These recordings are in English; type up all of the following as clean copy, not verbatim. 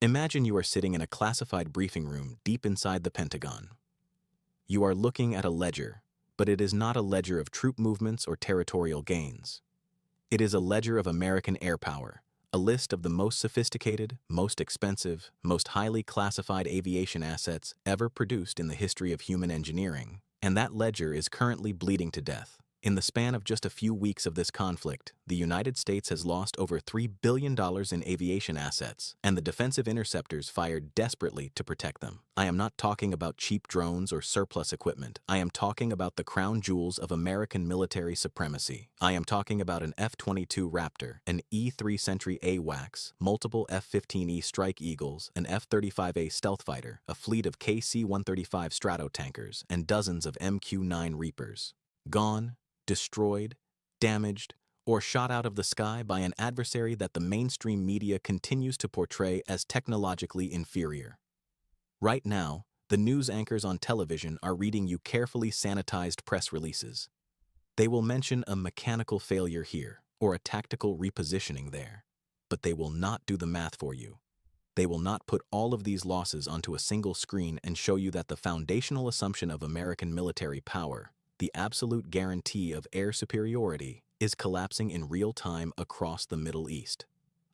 Imagine you are sitting in a classified briefing room deep inside the Pentagon. You are looking at a ledger, but it is not a ledger of troop movements or territorial gains. It is a ledger of American air power, a list of the most sophisticated, most expensive, most highly classified aviation assets ever produced in the history of human engineering. And that ledger is currently bleeding to death. In the span of just a few weeks of this conflict, the United States has lost over $3 billion in aviation assets, and the defensive interceptors fired desperately to protect them. I am not talking about cheap drones or surplus equipment. I am talking about the crown jewels of American military supremacy. I am talking about an F-22 Raptor, an E-3 Sentry AWACS, multiple F-15E Strike Eagles, an F-35A stealth fighter, a fleet of KC-135 Stratotankers, and dozens of MQ-9 Reapers. Gone, destroyed, damaged, or shot out of the sky by an adversary that the mainstream media continues to portray as technologically inferior. Right now, the news anchors on television are reading you carefully sanitized press releases. They will mention a mechanical failure here or a tactical repositioning there, but they will not do the math for you. They will not put all of these losses onto a single screen and show you that the foundational assumption of American military power, the absolute guarantee of air superiority, is collapsing in real time across the Middle East.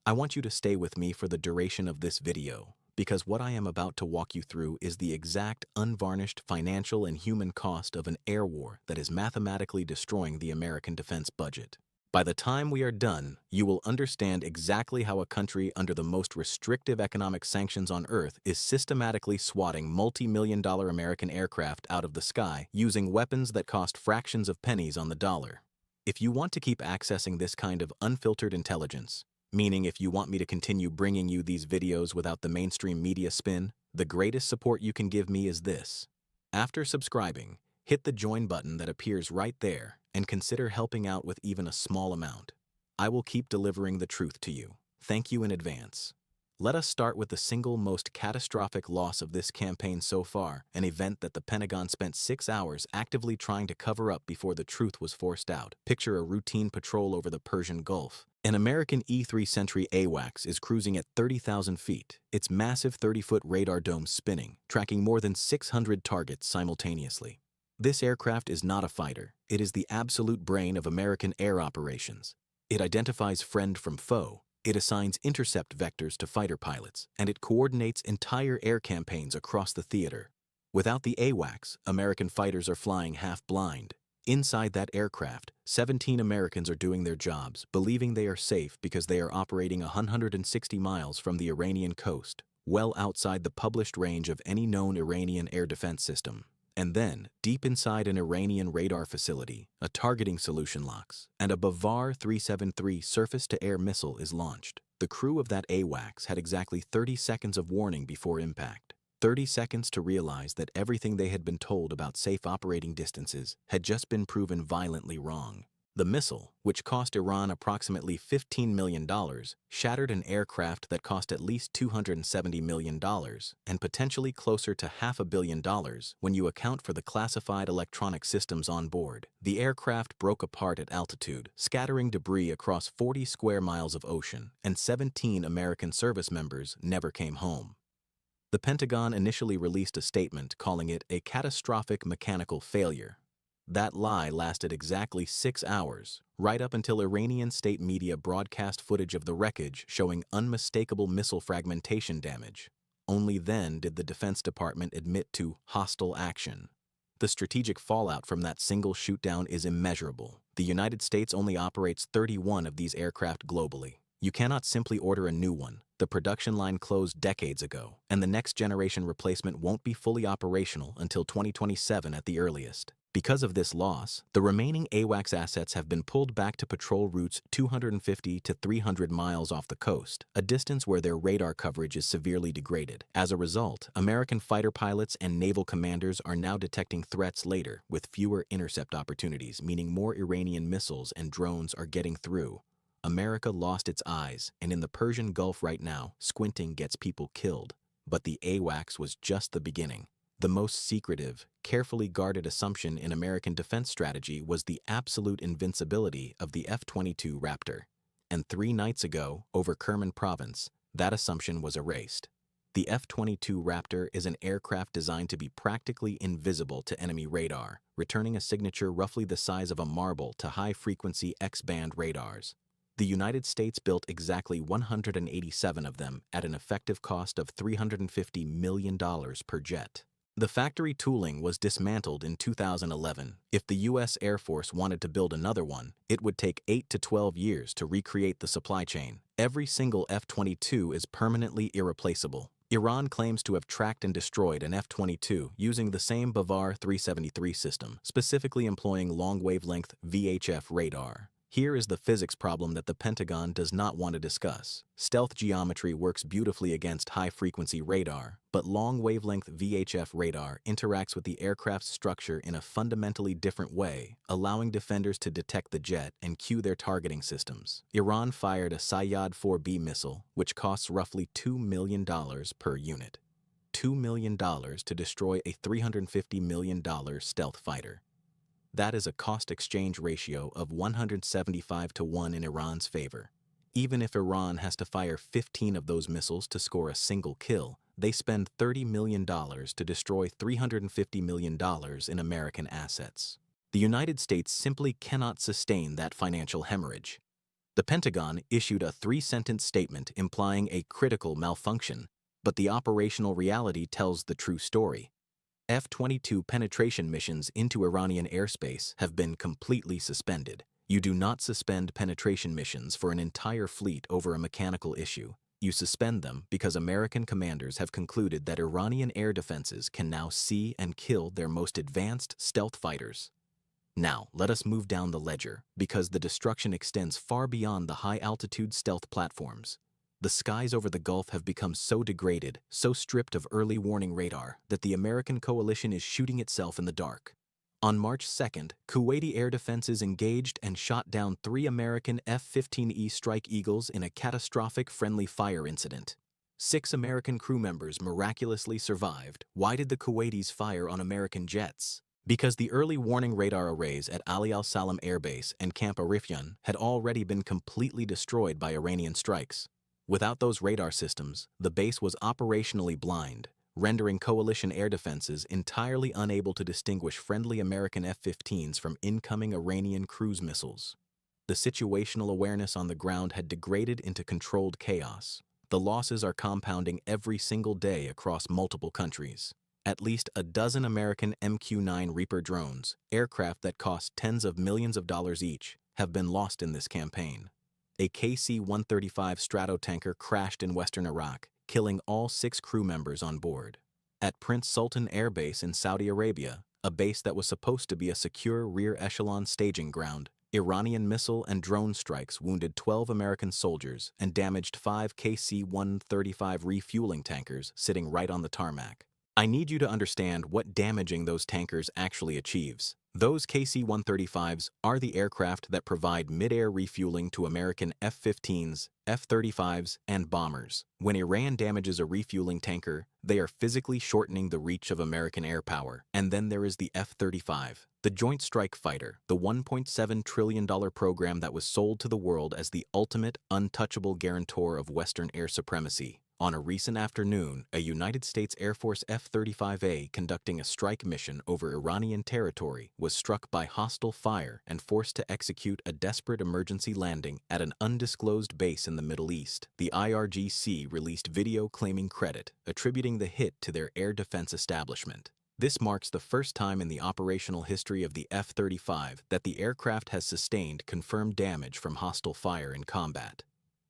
I want you to stay with me for the duration of this video, because what I am about to walk you through is the exact unvarnished financial and human cost of an air war that is mathematically destroying the American defense budget. By the time we are done, you will understand exactly how a country under the most restrictive economic sanctions on Earth is systematically swatting multi-million-dollar American aircraft out of the sky using weapons that cost fractions of pennies on the dollar. If you want to keep accessing this kind of unfiltered intelligence, meaning if you want me to continue bringing you these videos without the mainstream media spin, the greatest support you can give me is this. After subscribing, hit the join button that appears right there and consider helping out with even a small amount. I will keep delivering the truth to you. Thank you in advance. Let us start with the single most catastrophic loss of this campaign so far, an event that the Pentagon spent 6 hours actively trying to cover up before the truth was forced out. Picture a routine patrol over the Persian Gulf. An American E-3 Sentry AWACS is cruising at 30,000 feet, its massive 30-foot radar dome spinning, tracking more than 600 targets simultaneously. This aircraft is not a fighter. It is the absolute brain of American air operations. It identifies friend from foe, it assigns intercept vectors to fighter pilots, and it coordinates entire air campaigns across the theater. Without the AWACS, American fighters are flying half-blind. Inside that aircraft, 17 Americans are doing their jobs, believing they are safe because they are operating 160 miles from the Iranian coast, well outside the published range of any known Iranian air defense system. And then, deep inside an Iranian radar facility, a targeting solution locks, and a Bavar 373 surface-to-air missile is launched. The crew of that AWACS had exactly 30 seconds of warning before impact. 30 seconds to realize that everything they had been told about safe operating distances had just been proven violently wrong. The missile, which cost Iran approximately $15 million, shattered an aircraft that cost at least $270 million and potentially closer to $500 million when you account for the classified electronic systems on board. The aircraft broke apart at altitude, scattering debris across 40 square miles of ocean, and 17 American service members never came home. The Pentagon initially released a statement calling it a catastrophic mechanical failure. That lie lasted exactly 6 hours, right up until Iranian state media broadcast footage of the wreckage showing unmistakable missile fragmentation damage. Only then did the Defense Department admit to hostile action. The strategic fallout from that single shootdown is immeasurable. The United States only operates 31 of these aircraft globally. You cannot simply order a new one. The production line closed decades ago, and the next generation replacement won't be fully operational until 2027 at the earliest. Because of this loss, the remaining AWACS assets have been pulled back to patrol routes 250 to 300 miles off the coast, a distance where their radar coverage is severely degraded. As a result, American fighter pilots and naval commanders are now detecting threats later with fewer intercept opportunities, meaning more Iranian missiles and drones are getting through. America lost its eyes, and in the Persian Gulf right now, squinting gets people killed. But the AWACS was just the beginning. The most secretive, carefully guarded assumption in American defense strategy was the absolute invincibility of the F-22 Raptor. And 3 nights ago, over Kerman Province, that assumption was erased. The F-22 Raptor is an aircraft designed to be practically invisible to enemy radar, returning a signature roughly the size of a marble to high-frequency X-band radars. The United States built exactly 187 of them at an effective cost of $350 million per jet. The factory tooling was dismantled in 2011. If the U.S. Air Force wanted to build another one, it would take 8 to 12 years to recreate the supply chain. Every single F-22 is permanently irreplaceable. Iran claims to have tracked and destroyed an F-22 using the same Bavar 373 system, specifically employing long-wavelength VHF radar. Here is the physics problem that the Pentagon does not want to discuss. Stealth geometry works beautifully against high-frequency radar, but long-wavelength VHF radar interacts with the aircraft's structure in a fundamentally different way, allowing defenders to detect the jet and cue their targeting systems. Iran fired a Sayyad 4B missile, which costs roughly $2 million per unit. $2 million to destroy a $350 million stealth fighter. That is a cost-exchange ratio of 175 to 1 in Iran's favor. Even if Iran has to fire 15 of those missiles to score a single kill, they spend $30 million to destroy $350 million in American assets. The United States simply cannot sustain that financial hemorrhage. The Pentagon issued a 3-sentence statement implying a critical malfunction, but the operational reality tells the true story. F-22 penetration missions into Iranian airspace have been completely suspended. You do not suspend penetration missions for an entire fleet over a mechanical issue. You suspend them because American commanders have concluded that Iranian air defenses can now see and kill their most advanced stealth fighters. Now, let us move down the ledger, because the destruction extends far beyond the high-altitude stealth platforms. The skies over the Gulf have become so degraded, so stripped of early warning radar, that the American coalition is shooting itself in the dark. On March 2nd, Kuwaiti air defenses engaged and shot down 3 American F-15E Strike Eagles in a catastrophic friendly fire incident. 6 American crew members miraculously survived. Why did the Kuwaitis fire on American jets? Because the early warning radar arrays at Ali al-Salam Air Base and Camp Arifjan had already been completely destroyed by Iranian strikes. Without those radar systems, the base was operationally blind, rendering coalition air defenses entirely unable to distinguish friendly American F-15s from incoming Iranian cruise missiles. The situational awareness on the ground had degraded into controlled chaos. The losses are compounding every single day across multiple countries. At least a dozen American MQ-9 Reaper drones, aircraft that cost tens of millions of dollars each, have been lost in this campaign. A KC-135 Stratotanker crashed in western Iraq, killing all 6 crew members on board. At Prince Sultan Air Base in Saudi Arabia, a base that was supposed to be a secure rear-echelon staging ground, Iranian missile and drone strikes wounded 12 American soldiers and damaged 5 KC-135 refueling tankers sitting right on the tarmac. I need you to understand what damaging those tankers actually achieves. Those KC-135s are the aircraft that provide mid-air refueling to American F-15s, F-35s, and bombers. When Iran damages a refueling tanker, they are physically shortening the reach of American air power. And then there is the F-35, the Joint Strike Fighter, the $1.7 trillion program that was sold to the world as the ultimate, untouchable guarantor of Western air supremacy. On a recent afternoon, a United States Air Force F-35A conducting a strike mission over Iranian territory was struck by hostile fire and forced to execute a desperate emergency landing at an undisclosed base in the Middle East. The IRGC released video claiming credit, attributing the hit to their air defense establishment. This marks the first time in the operational history of the F-35 that the aircraft has sustained confirmed damage from hostile fire in combat.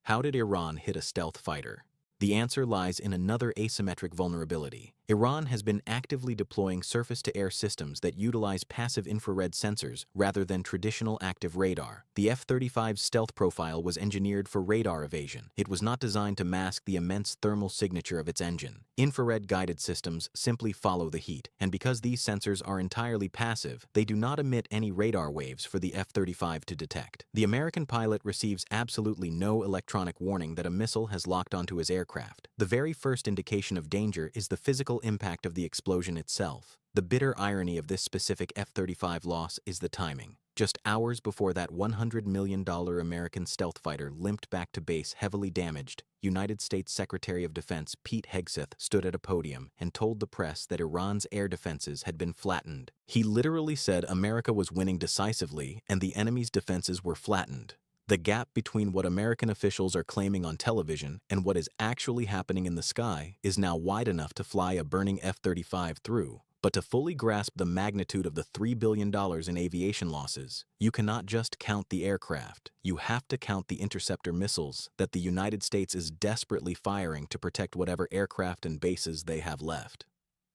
How did Iran hit a stealth fighter? The answer lies in another asymmetric vulnerability. Iran has been actively deploying surface-to-air systems that utilize passive infrared sensors rather than traditional active radar. The F-35's stealth profile was engineered for radar evasion. It was not designed to mask the immense thermal signature of its engine. Infrared-guided systems simply follow the heat, and because these sensors are entirely passive, they do not emit any radar waves for the F-35 to detect. The American pilot receives absolutely no electronic warning that a missile has locked onto his aircraft. The very first indication of danger is the physical impact of the explosion itself. The bitter irony of this specific F-35 loss is the timing. Just hours before that $100 million American stealth fighter limped back to base heavily damaged, United States Secretary of Defense Pete Hegseth stood at a podium and told the press that Iran's air defenses had been flattened. He literally said America was winning decisively and the enemy's defenses were flattened. The gap between what American officials are claiming on television and what is actually happening in the sky is now wide enough to fly a burning F-35 through. But to fully grasp the magnitude of the $3 billion in aviation losses, you cannot just count the aircraft. You have to count the interceptor missiles that the United States is desperately firing to protect whatever aircraft and bases they have left.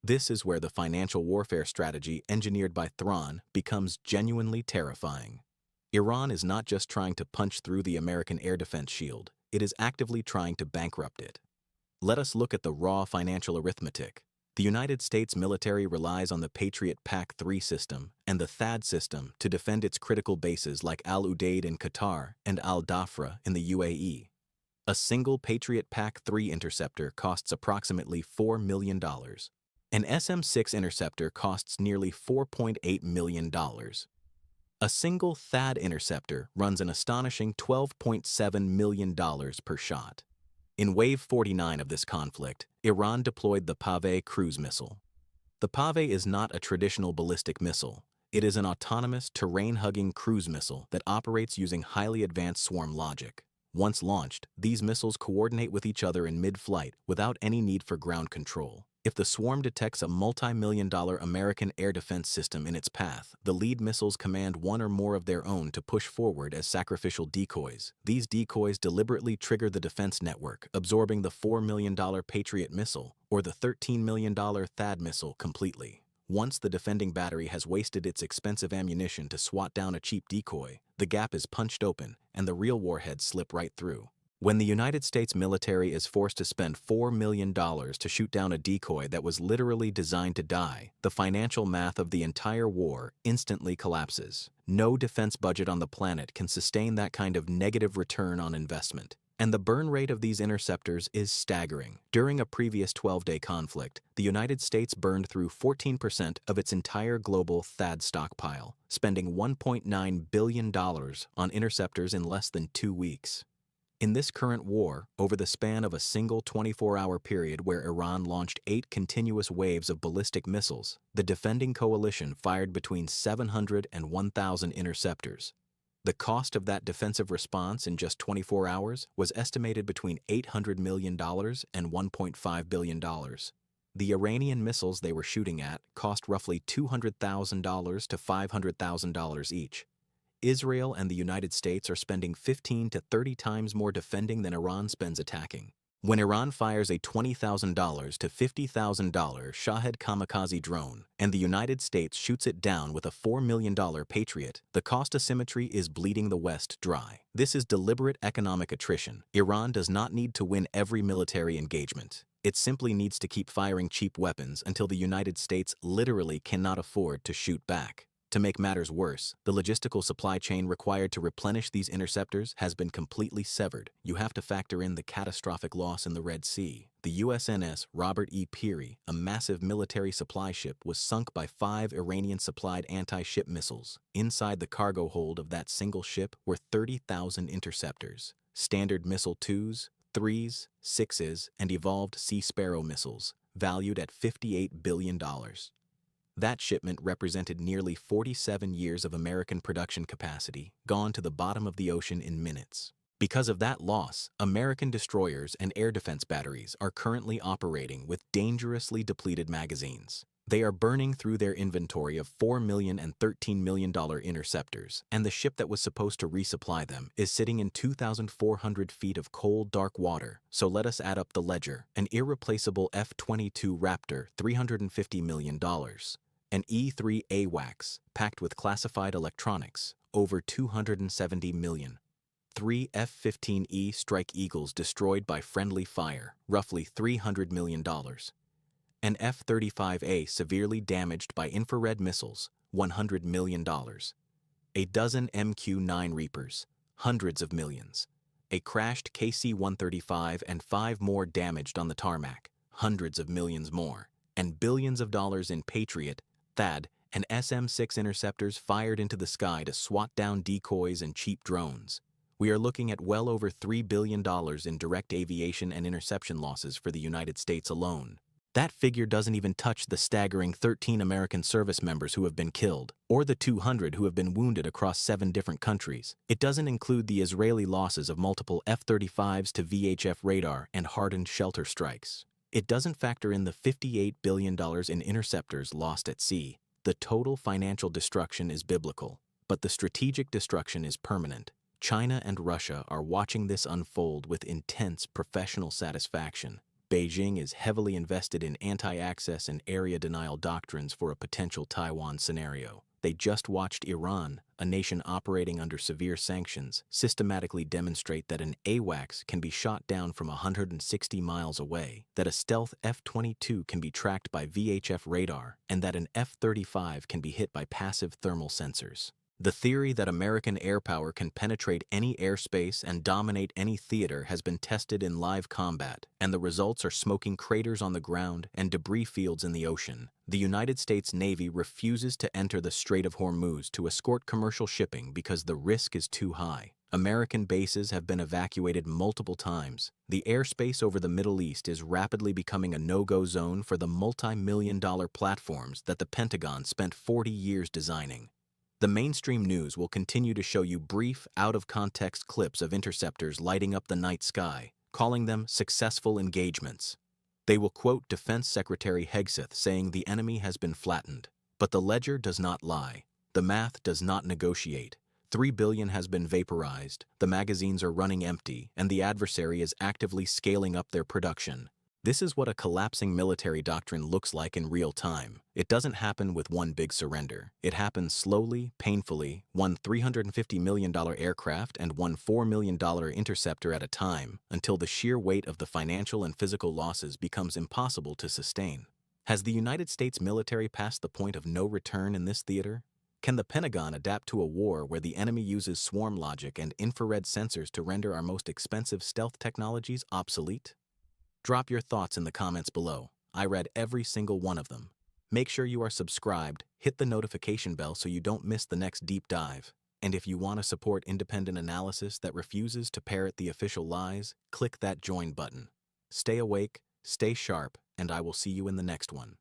This is where the financial warfare strategy engineered by Thrawn becomes genuinely terrifying. Iran is not just trying to punch through the American air defense shield, it is actively trying to bankrupt it. Let us look at the raw financial arithmetic. The United States military relies on the Patriot PAC-3 system and the THAAD system to defend its critical bases like Al Udeid in Qatar and Al Dhafra in the UAE. A single Patriot PAC-3 interceptor costs approximately $4 million. An SM-6 interceptor costs nearly $4.8 million. A single THAAD interceptor runs an astonishing $12.7 million per shot. In Wave 49 of this conflict, Iran deployed the Pave cruise missile. The Pave is not a traditional ballistic missile. It is an autonomous, terrain-hugging cruise missile that operates using highly advanced swarm logic. Once launched, these missiles coordinate with each other in mid-flight without any need for ground control. If the swarm detects a multi-million-dollar American air defense system in its path, the lead missiles command one or more of their own to push forward as sacrificial decoys. These decoys deliberately trigger the defense network, absorbing the $4 million Patriot missile or the $13 million THAAD missile completely. Once the defending battery has wasted its expensive ammunition to swat down a cheap decoy, the gap is punched open and the real warheads slip right through. When the United States military is forced to spend $4 million to shoot down a decoy that was literally designed to die, the financial math of the entire war instantly collapses. No defense budget on the planet can sustain that kind of negative return on investment. And the burn rate of these interceptors is staggering. During a previous 12-day conflict, the United States burned through 14% of its entire global THAAD stockpile, spending $1.9 billion on interceptors in less than 2 weeks. In this current war, over the span of a single 24-hour period where Iran launched 8 continuous waves of ballistic missiles, the defending coalition fired between 700 and 1,000 interceptors. The cost of that defensive response in just 24 hours was estimated between $800 million and $1.5 billion. The Iranian missiles they were shooting at cost roughly $200,000 to $500,000 each. Israel and the United States are spending 15 to 30 times more defending than Iran spends attacking. When Iran fires a $20,000 to $50,000 Shahed kamikaze drone and the United States shoots it down with a $4 million Patriot, the cost asymmetry is bleeding the West dry. This is deliberate economic attrition. Iran does not need to win every military engagement. It simply needs to keep firing cheap weapons until the United States literally cannot afford to shoot back. To make matters worse, the logistical supply chain required to replenish these interceptors has been completely severed. You have to factor in the catastrophic loss in the Red Sea. The USNS Robert E. Peary, a massive military supply ship, was sunk by 5 Iranian-supplied anti-ship missiles. Inside the cargo hold of that single ship were 30,000 interceptors, Standard Missile 2s, 3s, 6s, and evolved Sea Sparrow missiles, valued at $58 billion. That shipment represented nearly 47 years of American production capacity, gone to the bottom of the ocean in minutes. Because of that loss, American destroyers and air defense batteries are currently operating with dangerously depleted magazines. They are burning through their inventory of $4 million and $13 million interceptors, and the ship that was supposed to resupply them is sitting in 2,400 feet of cold, dark water. So let us add up the ledger: an irreplaceable F-22 Raptor, $350 million. An E-3 AWACS, packed with classified electronics, over $270 million. 3 F-15E Strike Eagles destroyed by friendly fire, roughly $300 million. An F-35A severely damaged by infrared missiles, $100 million. A dozen MQ-9 Reapers, hundreds of millions. A crashed KC-135 and 5 more damaged on the tarmac, hundreds of millions more. And billions of dollars in Patriot, THAAD, and SM-6 interceptors fired into the sky to swat down decoys and cheap drones. We are looking at well over $3 billion in direct aviation and interception losses for the United States alone. That figure doesn't even touch the staggering 13 American service members who have been killed, or the 200 who have been wounded across 7 different countries. It doesn't include the Israeli losses of multiple F-35s to VHF radar and hardened shelter strikes. It doesn't factor in the $58 billion in interceptors lost at sea. The total financial destruction is biblical, but the strategic destruction is permanent. China and Russia are watching this unfold with intense professional satisfaction. Beijing is heavily invested in anti-access and area denial doctrines for a potential Taiwan scenario. They just watched Iran, a nation operating under severe sanctions, systematically demonstrate that an AWACS can be shot down from 160 miles away, that a stealth F-22 can be tracked by VHF radar, and that an F-35 can be hit by passive thermal sensors. The theory that American air power can penetrate any airspace and dominate any theater has been tested in live combat, and the results are smoking craters on the ground and debris fields in the ocean. The United States Navy refuses to enter the Strait of Hormuz to escort commercial shipping because the risk is too high. American bases have been evacuated multiple times. The airspace over the Middle East is rapidly becoming a no-go zone for the multi-million-dollar platforms that the Pentagon spent 40 years designing. The mainstream news will continue to show you brief, out-of-context clips of interceptors lighting up the night sky, calling them successful engagements. They will quote Defense Secretary Hegseth saying the enemy has been flattened. But the ledger does not lie. The math does not negotiate. $3 billion has been vaporized, the magazines are running empty, and the adversary is actively scaling up their production. This is what a collapsing military doctrine looks like in real time. It doesn't happen with one big surrender. It happens slowly, painfully, one $350 million aircraft and one $4 million interceptor at a time, until the sheer weight of the financial and physical losses becomes impossible to sustain. Has the United States military passed the point of no return in this theater? Can the Pentagon adapt to a war where the enemy uses swarm logic and infrared sensors to render our most expensive stealth technologies obsolete? Drop your thoughts in the comments below. I read every single one of them. Make sure you are subscribed, hit the notification bell so you don't miss the next deep dive. And if you want to support independent analysis that refuses to parrot the official lies, click that join button. Stay awake, stay sharp, and I will see you in the next one.